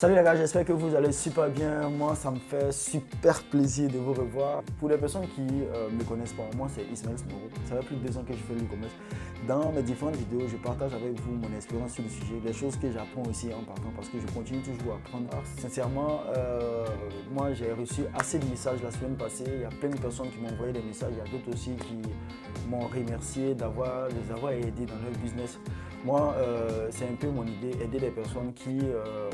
Salut les gars, j'espère que vous allez super bien. Moi, ça me fait super plaisir de vous revoir. Pour les personnes qui ne me connaissent pas, moi c'est Ismaël Smoro. Ça fait plus de 2 ans que je fais l'e-commerce. Dans mes différentes vidéos, je partage avec vous mon expérience sur le sujet, les choses que j'apprends aussi en partant parce que je continue toujours à apprendre. Sincèrement, moi j'ai reçu assez de messages la semaine passée. Il y a plein de personnes qui m'ont envoyé des messages. Il y a d'autres aussi qui m'ont remercié de les avoir aidés dans leur business. Moi, c'est un peu mon idée, aider les personnes qui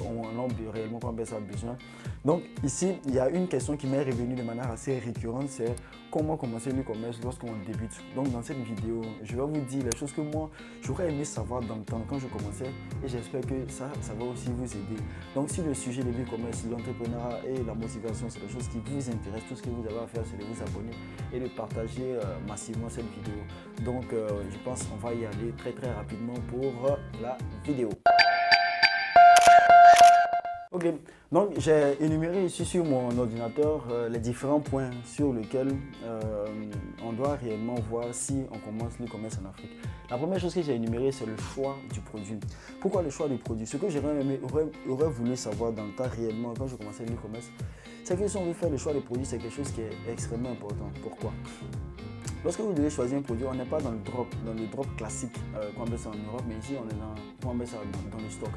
ont un nombre réellement combien ça a besoin. Donc ici, il y a une question qui m'est revenue de manière assez récurrente, c'est comment commencer l'e-commerce lorsqu'on débute. Donc dans cette vidéo, je vais vous dire les choses que moi, j'aurais aimé savoir dans le temps quand je commençais et j'espère que ça va aussi vous aider. Donc si le sujet de l'e-commerce, l'entrepreneuriat et la motivation, c'est des choses qui vous intéressent, tout ce que vous avez à faire, c'est de vous abonner et de partager massivement cette vidéo. Donc je pense qu'on va y aller très rapidement pour la vidéo. Ok, donc j'ai énuméré ici sur mon ordinateur les différents points sur lesquels on doit réellement voir si on commence l'e-commerce en Afrique. La première chose que j'ai énumérée, c'est le choix du produit. Pourquoi le choix du produit? Ce que j'aurais voulu savoir dans le temps réellement quand je commençais l'e-commerce, c'est que si on veut faire le choix du produit, c'est quelque chose qui est extrêmement important. Pourquoi? Lorsque vous devez choisir un produit, on n'est pas dans le drop classique qu'on appelle ça en Europe, mais ici on est dans le stock.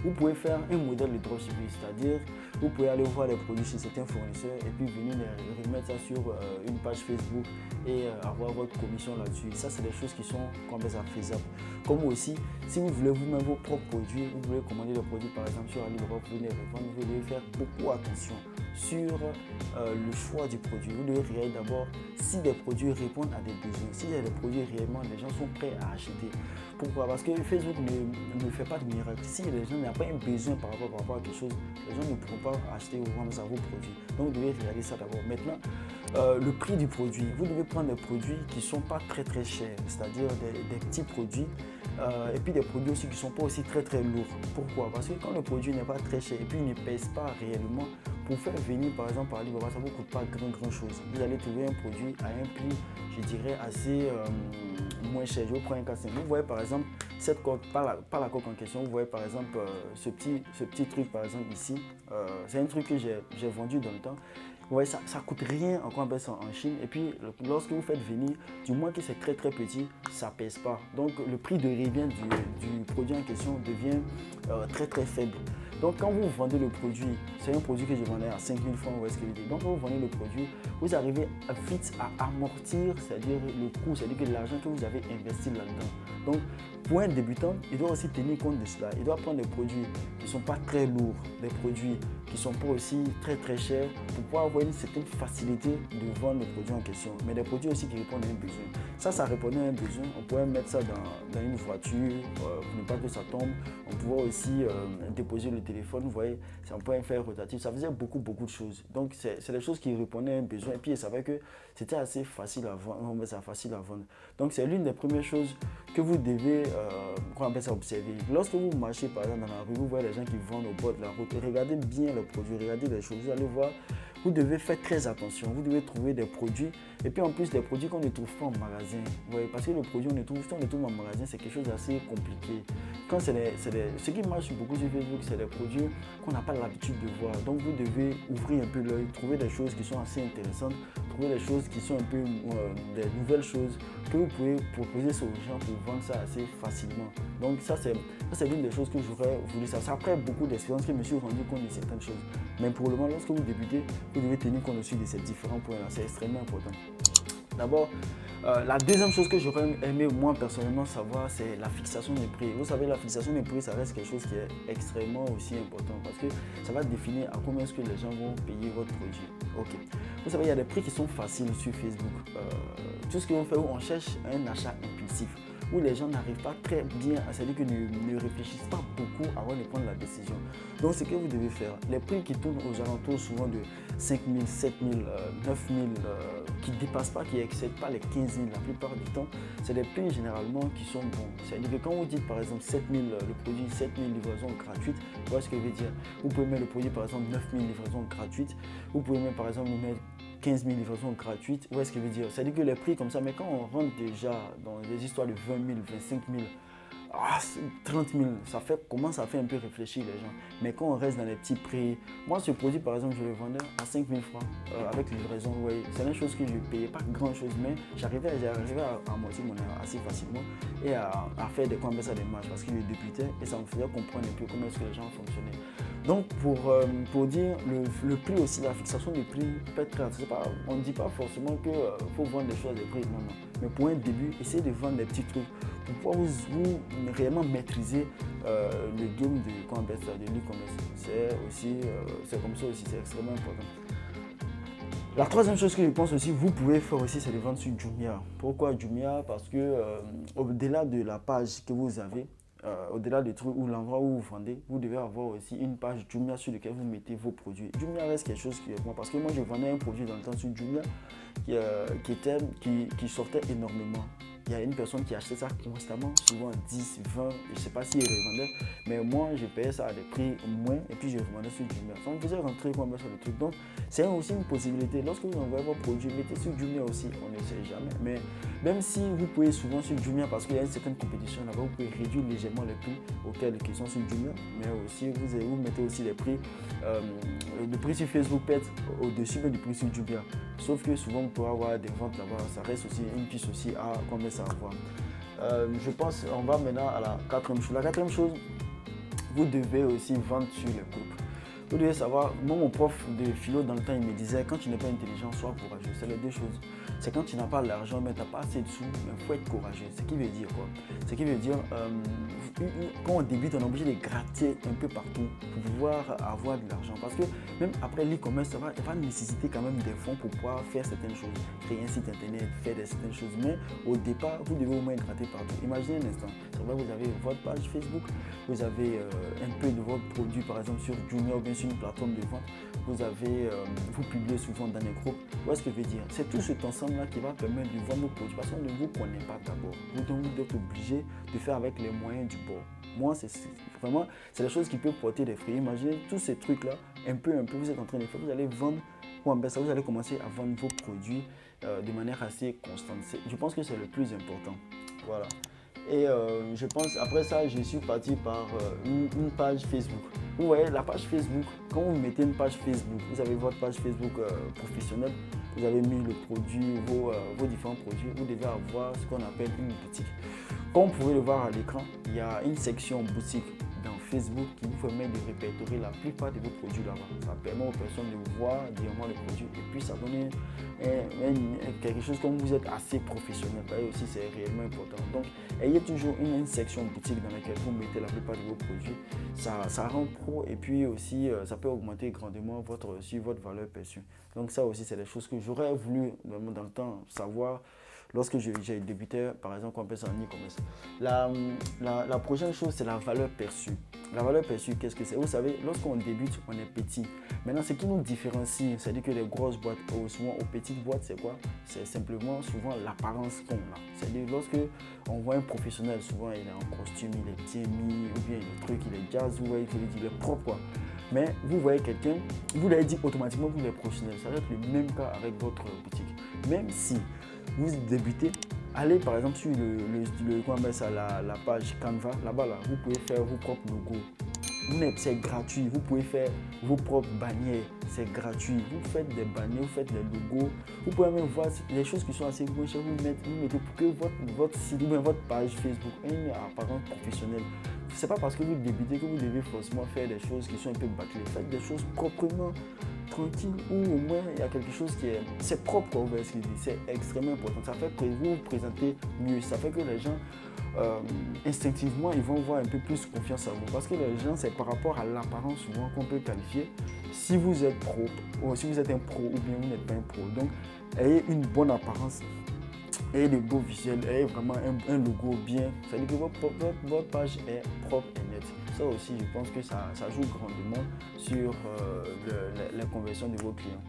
Vous pouvez faire un modèle de dropshipping, c'est-à-dire vous pouvez aller voir les produits chez certains fournisseurs et puis venir les remettre ça sur une page Facebook et avoir votre commission là-dessus. Ça, c'est des choses qui sont faisables. Comme aussi, si vous voulez vous-même vos propres produits, vous voulez commander des produits par exemple sur AliExpress, vous voulez les revendre, vous devez faire beaucoup attention sur le choix du produit. Vous devez regarder d'abord si des produits répondent à des besoins, si des produits réellement les gens sont prêts à acheter. Pourquoi? Parce que Facebook ne fait pas de miracle. Si les gens n'ont pas un besoin par rapport à quelque chose, les gens ne pourront pas acheter ou vendre ça à vos produits. Donc vous devez regarder ça d'abord. Maintenant, le prix du produit. Vous devez prendre des produits qui ne sont pas très chers, c'est-à-dire des petits produits. Et puis des produits aussi qui ne sont pas aussi très lourds. Pourquoi? Parce que quand le produit n'est pas très cher et puis il ne pèse pas réellement, pour faire venir par exemple par Alibaba, ça ne vous coûte pas grand chose. Vous allez trouver un produit à un prix, je dirais, assez moins cher. Je vous prends un cas simple. Vous voyez par exemple cette coque, pas la coque en question, vous voyez par exemple ce petit truc par exemple ici. C'est un truc que j'ai vendu dans le temps. Vous voyez, ça ne coûte rien en Chine. Et puis, lorsque vous faites venir, du moins que c'est très petit, ça ne pèse pas. Donc, le prix de revient du produit en question devient très faible. Donc, quand vous vendez le produit, c'est un produit que je vendais à 5 000 francs, vous voyez ce que je veux dire. Donc, quand vous vendez le produit, vous arrivez vite à amortir, c'est-à-dire le coût, c'est-à-dire que l'argent que vous avez investi là-dedans. Donc, pour un débutant, il doit aussi tenir compte de cela. Il doit prendre des produits qui ne sont pas très lourds, des produits qui ne sont pas aussi très chers pour pouvoir avoir une certaine facilité de vendre le produit en question. Mais des produits aussi qui répondent à un besoin. Ça répondait à un besoin. On pourrait mettre ça dans une voiture pour ne pas que ça tombe. On pourrait aussi déposer le téléphone, vous voyez, on pourrait faire rotatif. Ça faisait beaucoup de choses. Donc, c'est des choses qui répondaient à un besoin. Et puis, il savait que c'était assez facile à vendre. Donc, c'est l'une des premières choses que vous devez observer. Lorsque vous marchez par exemple dans la rue, vous voyez les gens qui vendent au bord de la route. Regardez bien les produits, regardez les choses. Vous allez voir, vous devez faire très attention. Vous devez trouver des produits et puis en plus des produits qu'on ne trouve pas en magasin. Vous voyez, parce que le produit si on le trouve en magasin, c'est quelque chose d'assez compliqué. Quand ce qui marche beaucoup sur Facebook, c'est des produits qu'on n'a pas l'habitude de voir. Donc vous devez ouvrir un peu l'œil, trouver des choses qui sont assez intéressantes, trouver des choses qui sont un peu des nouvelles choses que vous pouvez proposer ça aux gens pour vendre ça assez facilement. Donc ça c'est l'une des choses que j'aurais voulu savoir. C'est après beaucoup d'expérience que je me suis rendu compte de certaines choses. Mais pour le moment, lorsque vous débutez, vous devez tenir compte aussi de ces différents points-là. C'est extrêmement important. D'abord, la deuxième chose que j'aurais aimé moi personnellement savoir, c'est la fixation des prix. Vous savez, la fixation des prix, ça reste quelque chose qui est extrêmement aussi important parce que ça va définir à combien est-ce que les gens vont payer votre produit. Ok. Vous savez, il y a des prix qui sont faciles sur Facebook. Tout ce qu'on fait, on cherche un achat impulsif où les gens n'arrivent pas très bien, c'est-à-dire qu'ils ne réfléchissent pas beaucoup avant de prendre la décision. Donc, ce que vous devez faire, les prix qui tournent aux alentours souvent de 5 000, 7 000, 9 000, qui ne dépassent pas, qui n'excèdent pas les 15 000 la plupart du temps, c'est des prix généralement qui sont bons. C'est-à-dire que quand vous dites par exemple 7 000, le produit 7 000 livraisons gratuites, vous voyez ce que je veux dire. Vous pouvez mettre le produit par exemple 9 000 livraisons gratuites, vous pouvez même par exemple mettre 15 000 livraisons gratuites, où est-ce que je veux dire? C'est-à-dire que les prix comme ça, mais quand on rentre déjà dans des histoires de 20 000, 25 000, ah, 30 000, commence à faire un peu réfléchir les gens. Mais quand on reste dans les petits prix, moi ce produit par exemple, je le vendais à 5 000 francs avec livraison. Vous voyez, c'est une chose que je ne payais pas grand chose, mais j'arrivais à amortir mon erreur assez facilement et à faire des marges parce que je débutais et ça me faisait comprendre un peu comment est-ce que les gens fonctionnaient. Donc pour dire le prix aussi, la fixation du prix peut être très intéressant. On ne dit pas forcément qu'il faut vendre des choses à des prix, non, non. Mais pour un début, essayez de vendre des petits trucs pour pouvoir vous réellement maîtriser le game de l'e-commerce. C'est comme ça aussi, c'est extrêmement important. La troisième chose que je pense aussi, vous pouvez faire aussi, c'est de vendre sur Jumia. Pourquoi Jumia? Parce que au-delà de la page que vous avez, au-delà du truc ou l'endroit où vous vendez, vous devez avoir aussi une page Jumia sur laquelle vous mettez vos produits. Jumia reste quelque chose qui est bon parce que moi je vendais un produit dans le temps sur Jumia qui sortait énormément. Il y a une personne qui achetait ça constamment, souvent 10, 20, je ne sais pas s'il revendait, mais moi je payais ça à des prix moins et puis je revendais sur Jumia. Ça me faisait rentrer sur le truc. Donc c'est aussi une possibilité. Lorsque vous envoyez vos produits, mettez sur Jumia aussi, on ne sait jamais. Mais même si vous pouvez souvent sur Jumia parce qu'il y a une certaine compétition là-bas, vous pouvez réduire légèrement les prix auxquels ils sont sur Jumia, mais aussi vous mettez aussi les prix. Le prix sur Facebook peut être au-dessus du prix sur Jumia. Sauf que souvent vous pouvez avoir des ventes là-bas, ça reste aussi une piste aussi à combien ça avoir. Je pense on va maintenant à la quatrième chose. La quatrième chose, vous devez aussi vendre sur les groupes. Vous devez savoir, moi mon prof de philo dans le temps il me disait quand tu n'es pas intelligent, sois courageux. C'est les deux choses. C'est quand tu n'as pas l'argent mais tu n'as pas assez de sous, mais il faut être courageux. Ce qui veut dire quoi? Ce qui veut dire quand on débute on est obligé de gratter un peu partout pour pouvoir avoir de l'argent. Parce que même après l'e-commerce, ça va nécessiter quand même des fonds pour pouvoir faire certaines choses. Créer un site internet, faire certaines choses. Mais au départ, vous devez au moins gratter partout. Imaginez un instant, c'est vrai vous avez votre page Facebook, vous avez un peu de votre produit par exemple sur Jumia ou bien sur une plateforme de vente, vous publiez souvent dans les groupes. Est-ce que je veux dire? C'est tout cet ensemble-là qui va permettre de vendre vos produits parce qu'on ne vous connaît pas d'abord. Vous êtes obligé de faire avec les moyens du bord. Moi, c'est des choses qui peuvent porter des fruits. Imaginez tous ces trucs-là, un peu, vous êtes en train de faire, vous allez vendre, vous allez commencer à vendre vos produits de manière assez constante. Je pense que c'est le plus important. Voilà. Et je pense, après ça, je suis parti par une page Facebook. Vous voyez, la page Facebook, quand vous mettez une page Facebook, vous avez votre page Facebook professionnelle, vous avez mis le produit, vos différents produits, vous devez avoir ce qu'on appelle une boutique. Comme vous pouvez le voir à l'écran, il y a une section boutique dans Facebook qui vous permet de répertorier la plupart de vos produits là-bas. Ça permet aux personnes de voir directement le produit et puis ça donne quelque chose comme vous êtes assez professionnel. Et aussi c'est réellement important. Donc ayez toujours une section boutique dans laquelle vous mettez la plupart de vos produits. Ça rend pro et puis aussi ça peut augmenter grandement votre valeur perçue. Donc ça aussi c'est des choses que j'aurais voulu dans le temps savoir. Lorsque j'ai débuté, par exemple, qu'on appelle ça en e-commerce. La prochaine chose, c'est la valeur perçue. La valeur perçue, qu'est-ce que c'est? Vous savez, lorsqu'on débute, on est petit. Maintenant, ce qui nous différencie, c'est-à-dire que les grosses boîtes, souvent aux petites boîtes, c'est quoi? C'est simplement souvent l'apparence qu'on a. C'est-à-dire, lorsque on voit un professionnel, souvent il est en costume, il est bien mis, ou bien le truc, il est jazz, ou il est propre, quoi. Mais vous voyez quelqu'un, vous l'avez dit automatiquement, vous êtes professionnel. Ça va être le même cas avec votre boutique. Même si vous débutez, allez par exemple sur la page Canva, là-bas, vous pouvez faire vos propres logos. C'est gratuit, vous pouvez faire vos propres bannières, c'est gratuit. Vous faites des bannières, vous faites des logos. Vous pouvez même voir les choses qui sont assez moins chères, vous mettez pour que votre site ou votre page Facebook ait une apparence professionnelle. Ce n'est pas parce que vous débutez que vous devez forcément faire des choses qui sont un peu bâclées. Faites des choses proprement, tranquille, ou au moins il y a quelque chose qui est propre, c'est extrêmement important. Ça fait que vous vous présentez mieux, ça fait que les gens instinctivement ils vont avoir un peu plus confiance en vous parce que les gens c'est par rapport à l'apparence souvent qu'on peut qualifier si vous êtes pro ou si vous êtes un pro ou bien vous n'êtes pas un pro. Donc ayez une bonne apparence, ayez de beaux visuels, ayez vraiment un logo bien, c'est-à-dire que votre page est propre et nette. Ça aussi, je pense que ça joue grandement sur les conversions de vos clients.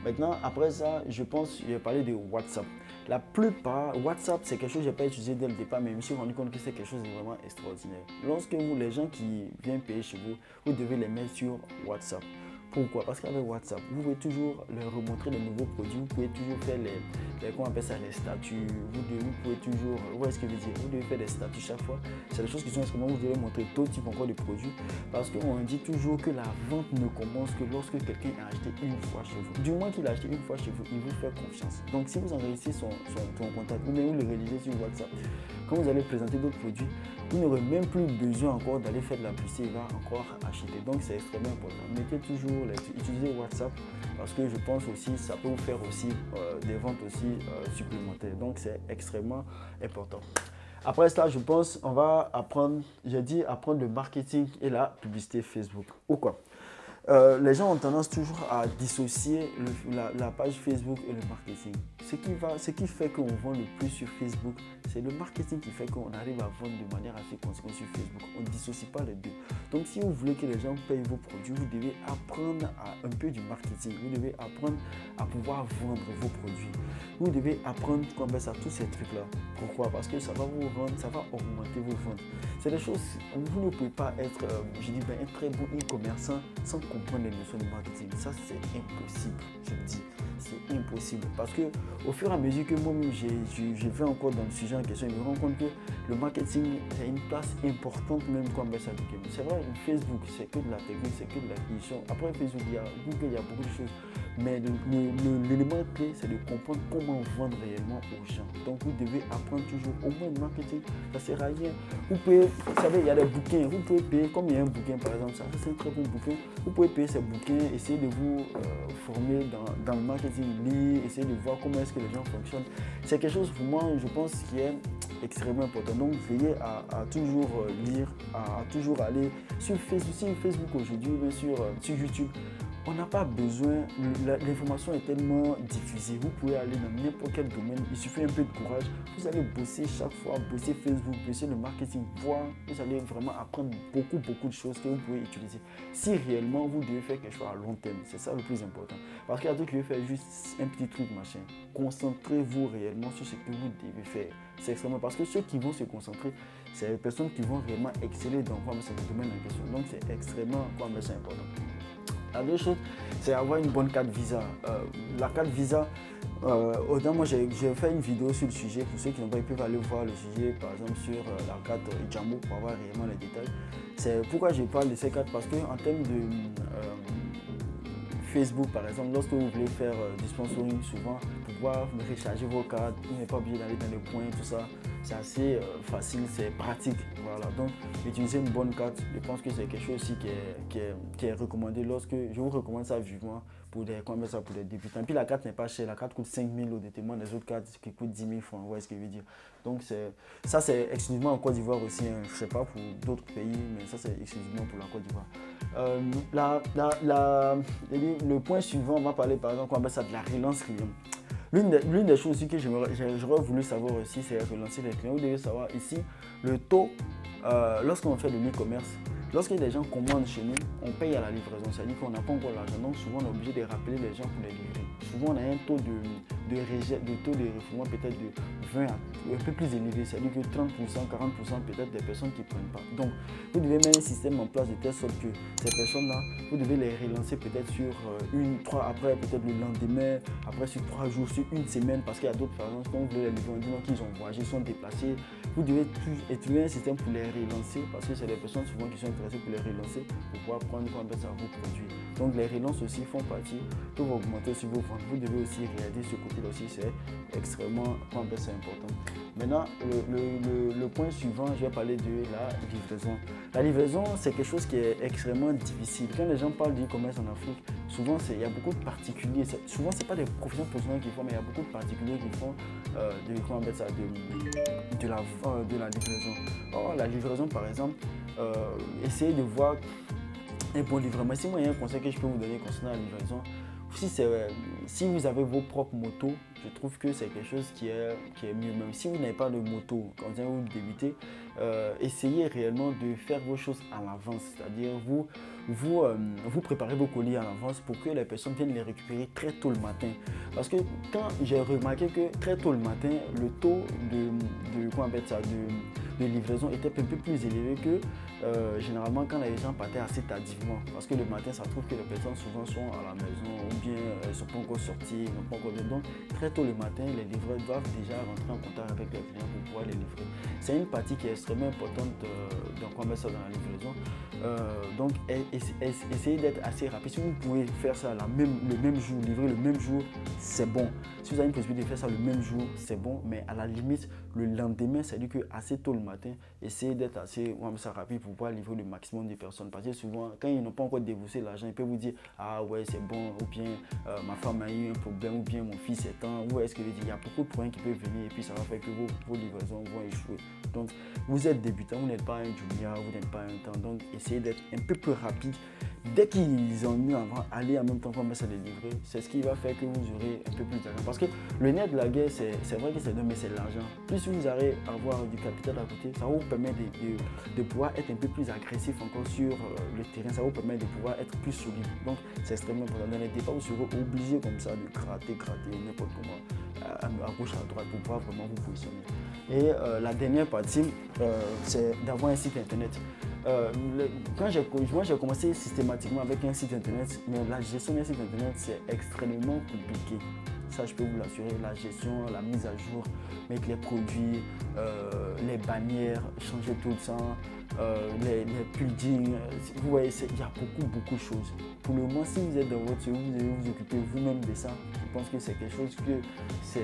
Maintenant, après ça, je vais parler de WhatsApp. La plupart, WhatsApp, c'est quelque chose que je n'ai pas utilisé dès le départ, mais je me suis rendu compte que c'est quelque chose de vraiment extraordinaire. Lorsque les gens qui viennent payer chez vous, vous devez les mettre sur WhatsApp. Pourquoi? Parce qu'avec WhatsApp, vous pouvez toujours leur remontrer de nouveaux produits, vous pouvez toujours faire comment on appelle ça, les statuts, vous pouvez toujours, où est-ce que je veux dire, vous devez faire des statuts chaque fois. C'est des choses qui sont extrêmement, vous devez montrer d'autres types encore de produits, parce qu'on dit toujours que la vente ne commence que lorsque quelqu'un a acheté une fois chez vous. Du moins qu'il a acheté une fois chez vous, il vous fait confiance. Donc si vous enregistrez son contact, ou même vous le réalisez sur WhatsApp, quand vous allez présenter d'autres produits, vous n'aurez même plus besoin encore d'aller faire de la publicité, il va encore acheter. Donc c'est extrêmement important. Mettez toujours, utilisez WhatsApp parce que je pense aussi ça peut vous faire aussi des ventes aussi supplémentaires. Donc c'est extrêmement important. Après cela, je pense on va apprendre, j'ai dit apprendre le marketing et la publicité Facebook. Ou quoi? Les gens ont tendance toujours à dissocier la page Facebook et le marketing. Ce qui fait qu'on vend le plus sur Facebook, c'est le marketing qui fait qu'on arrive à vendre de manière assez conséquente sur Facebook. On ne dissocie pas les deux. Donc si vous voulez que les gens payent vos produits, vous devez apprendre un peu du marketing. Vous devez apprendre à pouvoir vendre vos produits. Vous devez apprendre comment ça, tous ces trucs-là. Pourquoi? Parce que ça va vous rendre, ça va augmenter vos ventes. C'est des choses, vous ne pouvez pas être, un très bon e-commerçant sans comprendre les notions de marketing. Ça, c'est impossible, je le dis. C'est impossible. Parce que au fur et à mesure que moi-même, je vais encore dans le sujet en question, je me rends compte que le marketing a une place importante même comme ça. C'est vrai, Facebook, c'est que de la technique, c'est que de l'acquisition. Après Facebook, il y a Google, il y a beaucoup de choses. Mais l'élément clé, c'est de comprendre comment vendre réellement aux gens. Donc, vous devez apprendre toujours au moins le marketing. Ça ne sert à rien. Vous pouvez, vous savez, il y a des bouquins. Vous pouvez payer, comme il y a un bouquin par exemple, ça c'est un très bon bouquin. Vous pouvez payer ces bouquins, essayer de vous former dans le marketing, lire, essayer de voir comment est-ce que les gens fonctionnent. C'est quelque chose pour moi, je pense, qui est extrêmement important. Donc, veillez à toujours lire, à toujours aller sur Facebook aujourd'hui, mais sur YouTube. On n'a pas besoin, l'information est tellement diffusée, vous pouvez aller dans n'importe quel domaine, il suffit un peu de courage, vous allez bosser chaque fois, bosser Facebook, bosser le marketing, voir, vous allez vraiment apprendre beaucoup de choses que vous pouvez utiliser. Si réellement vous devez faire quelque chose à long terme, c'est ça le plus important. Parce qu'il y a d'autres qui veulent faire juste un petit truc machin. Concentrez-vous réellement sur ce que vous devez faire. C'est extrêmement, parce que ceux qui vont se concentrer, c'est les personnes qui vont réellement exceller dans ce domaine en question. Donc c'est extrêmement important. La deuxième chose, c'est avoir une bonne carte Visa. La carte Visa, autant moi j'ai fait une vidéo sur le sujet. Pour ceux qui n'ont pas pu aller voir le sujet, par exemple sur la carte Jambo, pour avoir réellement les détails. C'est pourquoi je parle de ces cartes, parce qu'en termes de Facebook par exemple, lorsque vous voulez faire du sponsoring, souvent pour pouvoir recharger vos cartes, vous n'êtes pas obligé d'aller dans les points, tout ça. C'est assez facile, c'est pratique. Voilà. Donc, utiliser une bonne carte, je pense que c'est quelque chose aussi qui est recommandé. Je vous recommande ça vivement pour des débutants. Puis la carte n'est pas chère, la carte coûte 5 000 au détriment des autres cartes qui coûtent 10 000 francs. Vous voyez ce que je veux dire? Donc, ça c'est exclusivement en Côte d'Ivoire aussi. Hein. Je ne sais pas pour d'autres pays, mais ça c'est exclusivement pour la Côte d'Ivoire. Le point suivant, on va parler par exemple de la relance client. L'une des choses aussi que j'aurais voulu savoir aussi, c'est relancer les clients. Vous devez savoir ici, le taux, lorsqu'on fait de l'e-commerce, lorsque les gens commandent chez nous, on paye à la livraison. C'est-à-dire qu'on n'a pas encore l'argent. Donc souvent, on est obligé de rappeler les gens pour les livrer. Souvent, on a un taux de refoulement peut-être de 20 à un peu plus élevé. C'est-à-dire que 30%, 40% peut-être des personnes qui ne prennent pas. Donc, vous devez mettre un système en place de telle sorte que ces personnes-là, vous devez les relancer peut-être sur après peut-être le lendemain, après sur 3 jours, sur une semaine, parce qu'il y a d'autres, par exemple, quand vous voulez les livrer, on dit non, qu'ils ont voyagé, sont déplacés. Vous devez trouver un système pour les relancer, parce que c'est des personnes souvent qui sont intéressées pour les relancer, pour pouvoir prendre vos produits. Donc les relances aussi font partie, peuvent augmenter aussi vos ventes. Vous devez aussi réaliser ce côté-là aussi, c'est extrêmement important. Maintenant, le point suivant, je vais parler de la livraison. La livraison, c'est quelque chose qui est extrêmement difficile. Quand les gens parlent d'e-commerce en Afrique, souvent il y a beaucoup de particuliers. Souvent, ce n'est pas des professionnels qui font, mais il y a beaucoup de particuliers qui font de la livraison. Or, la livraison, par exemple, essayez de voir un bon livrement. Si moi, il y a un conseil que je peux vous donner concernant la livraison, si vous avez vos propres motos, je trouve que c'est quelque chose qui est mieux. Même si vous n'avez pas de moto, quand vous débutez, essayez réellement de faire vos choses à l'avance. C'est-à-dire vous préparez vos colis à l'avance pour que les personnes viennent les récupérer très tôt le matin. Parce que quand j'ai remarqué que très tôt le matin, le taux de livraison était un peu plus élevé que généralement quand les gens partaient assez tardivement. Parce que le matin, ça trouve que les personnes souvent sont à la maison ou bien elles ne sont pas encore sorties, n'ont pas encore. Donc très tôt le matin, les livreurs doivent déjà rentrer en contact avec leurs clients pour pouvoir les livrer. C'est une partie qui est extrêmement importante dans la livraison. Donc essayez d'être assez rapide. Si vous pouvez faire ça le même jour, livrer le même jour, c'est bon. Si vous avez une possibilité de faire ça le même jour, c'est bon. Mais à la limite, le lendemain, c'est-à-dire que assez tôt le matin, essayez d'être assez rapide pour pouvoir livrer le maximum de personnes. Parce que souvent, quand ils n'ont pas encore déboursé l'argent, ils peuvent vous dire ah ouais, c'est bon, ou bien ma femme a eu un problème, ou bien mon fils est temps. Ou est-ce que il y a beaucoup de points qui peuvent venir et puis ça va faire que vos livraisons vont échouer. Donc, vous êtes débutant, vous n'êtes pas un junior, vous n'êtes pas un temps. Donc, essayez d'être un peu plus rapide. Dès qu'ils ont mis avant, allez en même temps qu'on met ça les livrer, c'est ce qui va faire que vous aurez un peu plus d'argent. Parce que le nerf de la guerre, c'est vrai que c'est mais c'est l'argent. Plus vous allez avoir du capital à côté, ça vous permet de pouvoir être un peu plus agressif encore sur le terrain, ça vous permet de pouvoir être plus solide. Donc, c'est extrêmement important. Dans les départ, vous serez obligé comme ça de gratter n'importe comment, à gauche, à droite, pour pouvoir vraiment vous positionner. Et la dernière partie, c'est d'avoir un site internet. Moi j'ai commencé systématiquement avec un site internet, mais la gestion d'un site internet c'est extrêmement compliqué. Ça je peux vous l'assurer, la gestion, la mise à jour, mettre les produits, les bannières, changer tout le temps, les plugins, vous voyez, il y a beaucoup de choses. Pour le moment, si vous êtes dans votre studio, vous devez vous occuper vous-même de ça. Je pense que c'est quelque chose que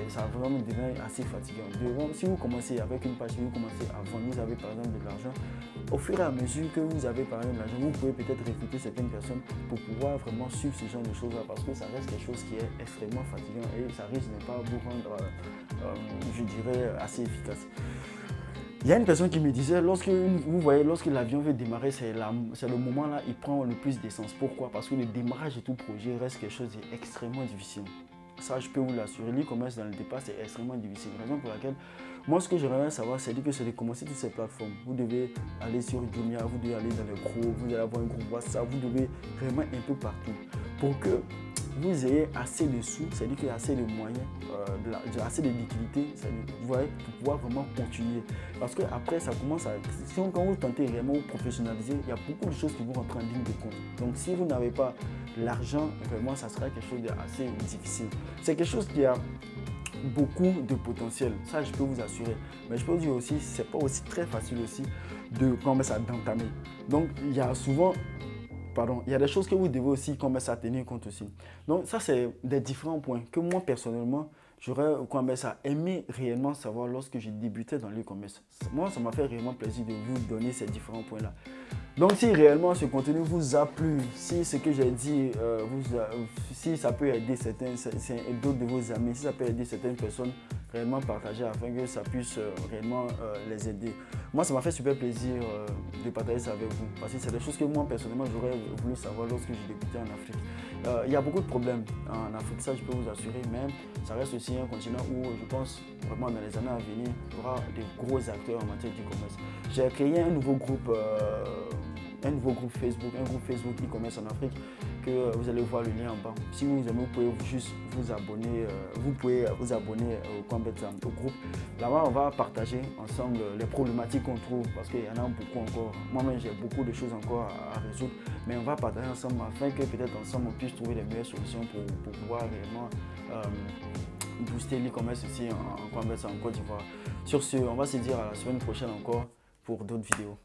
ça vraiment devient assez fatigant. Si vous commencez avec une page, si vous commencez à vendre, vous avez par exemple de l'argent, au fur et à mesure que vous avez par exemple de l'argent, vous pouvez peut-être recruter certaines personnes pour pouvoir vraiment suivre ce genre de choses-là parce que ça reste quelque chose qui est extrêmement fatigant et ça risque de ne pas vous rendre, je dirais, assez efficace. Il y a une personne qui me disait, lorsque l'avion veut démarrer, c'est le moment là, il prend le plus d'essence. Pourquoi? Parce que le démarrage de tout projet reste quelque chose d'extrêmement difficile. Ça, je peux vous l'assurer. L'e-commerce dans le départ, c'est extrêmement difficile. Raison pour laquelle, moi, ce que j'aimerais savoir, c'est de commencer toutes ces plateformes. Vous devez aller sur Jumia, vous devez aller dans les groupes, vous allez avoir un groupe WhatsApp, vous devez vraiment un peu partout pour que vous ayez assez de sous, c'est-à-dire qu'il y a assez de moyens, assez de liquidités, vous voyez, pour pouvoir vraiment continuer. Parce qu'après, ça commence à... Quand vous tentez vraiment de vous professionnaliser, il y a beaucoup de choses qui vont rentrer en ligne de compte. Donc, si vous n'avez pas l'argent, vraiment, ça sera quelque chose d'assez difficile. C'est quelque chose qui a beaucoup de potentiel, ça je peux vous assurer. Mais je peux vous dire aussi, c'est pas aussi très facile aussi de commencer à d'entamer. Donc, il y a souvent... il y a des choses que vous devez aussi commencer à tenir compte aussi. Donc ça, c'est des différents points que moi, personnellement, j'aurais aimé réellement savoir lorsque je débutais dans l'e-commerce. Moi, ça m'a fait réellement plaisir de vous donner ces différents points-là. Donc si réellement ce contenu vous a plu, si ce que j'ai dit, si ça peut aider d'autres de vos amis, si ça peut aider certaines personnes, réellement partager afin que ça puisse réellement les aider. Moi, ça m'a fait super plaisir de partager ça avec vous parce que c'est des choses que moi, personnellement, j'aurais voulu savoir lorsque j'ai débuté en Afrique. Il y a beaucoup de problèmes en Afrique, ça je peux vous assurer, mais ça reste aussi un continent où je pense vraiment dans les années à venir, il y aura de gros acteurs en matière d'e-commerce. J'ai créé un nouveau groupe Facebook, un groupe Facebook e-commerce en Afrique que vous allez voir le lien en bas. Si vous aimez, vous pouvez juste vous abonner, au groupe. Là-bas, on va partager ensemble les problématiques qu'on trouve parce qu'il y en a beaucoup encore. Moi-même, j'ai beaucoup de choses encore à résoudre, mais on va partager ensemble afin que peut-être ensemble on puisse trouver les meilleures solutions pour pouvoir réellement booster l'e-commerce ici en Côte d'Ivoire. Sur ce, on va se dire à la semaine prochaine encore pour d'autres vidéos.